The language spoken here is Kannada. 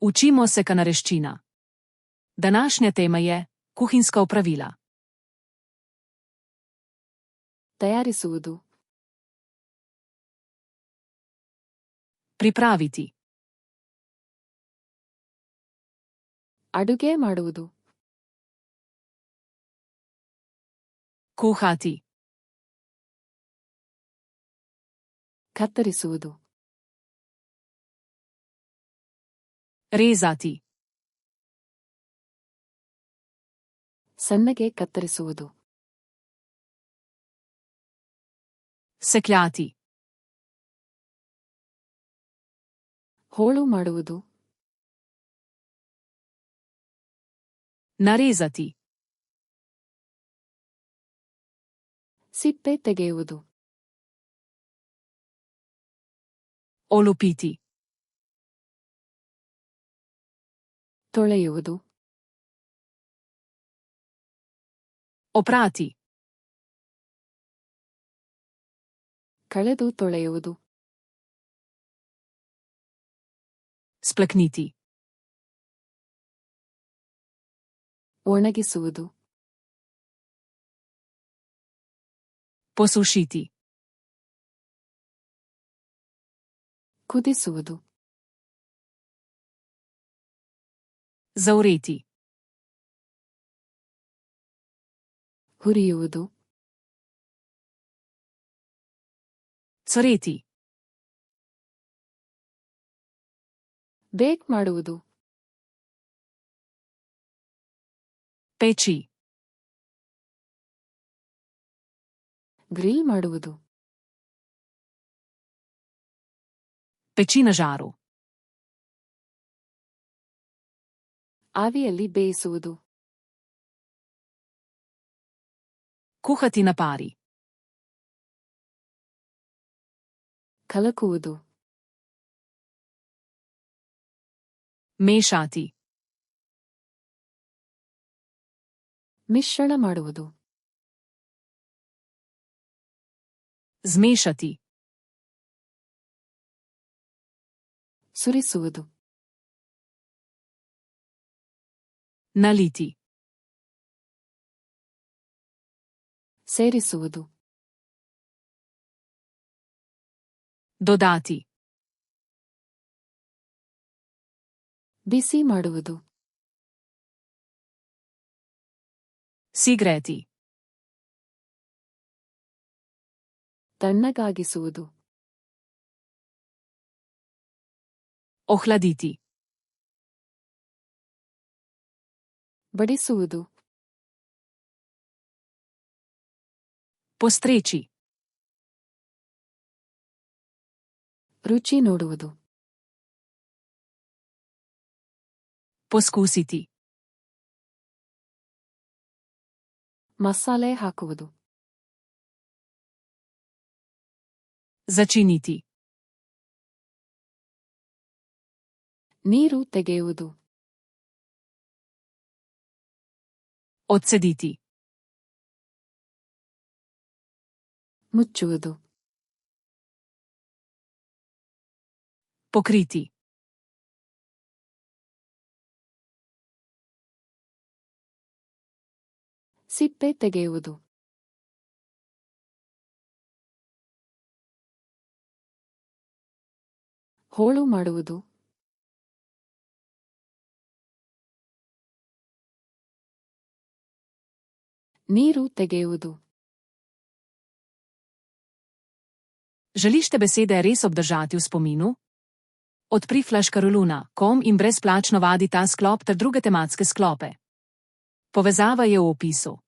Učimo se kanareščina. Današnja tema je kuhinjska opravila. ತಯಾರಿಸುವುದು, Pripraviti. ಅಡುಗೆ ಮಾಡುವುದು, Kuhati. ಕತ್ತರಿಸುವುದು, Rezati. ಸಣ್ಣಗೆ ಕತ್ತರಿಸುವುದು, Sekljati. ಹೋಳು ಮಾಡುವುದು, Narezati. ಸಿಪ್ಪೆ ತೆಗೆಯುವುದು, Olupiti. ತೊಳೆಯುವುದು, Oprati. ಕಳೆದು ತೊಳೆಯುವುದು, Splakniti. ಒಣಗಿಸುವುದು, Posušiti. ಕುದಿಸುವುದು, Zavreti. ಹುರಿಯುವುದು, Coreti. ಬೇಕ್ ಮಾಡುವುದು, Peči. ಗ್ರಿಲ್ ಮಾಡುವುದು, Peči na žaru. ಆವಿಯಲ್ಲಿ ಬೇಯಿಸುವುದು, Kuhati na pari. ಕಲಕುವುದು, Mešati. ಮಿಶ್ರಣ ಮಾಡುವುದು, Zmešati. ಸುರಿಸುವುದು, Naliti. ಸೇರಿಸುವುದು, Dodati. ಬಿಸಿ ಮಾಡುವುದು, Sigreti. ತಣ್ಣಗಾಗಿಸುವುದು, Ohladiti. ಬಡಿಸುವುದು, Postreči. ರುಚಿ ನೋಡುವುದು, Poskusiti. ಮಸಾಲೆ ಹಾಕುವುದು, Začiniti. ನೀರು ತೆಗೆಯುವುದು, Odcediti. ಮುಚ್ಚುವುದು, Pokriti. ಸಿಪ್ಪೆ ತೆಗೆಯುವುದು, ಹೋಳು ಮಾಡುವುದು, ನೀರು ತೆಗೆಯುವುದು. Želiš te besede res obdržati v spominu? Odpri flaškaroluna.com in brezplačno vadi ta sklop ter druge tematske sklope. Povezava je v opisu.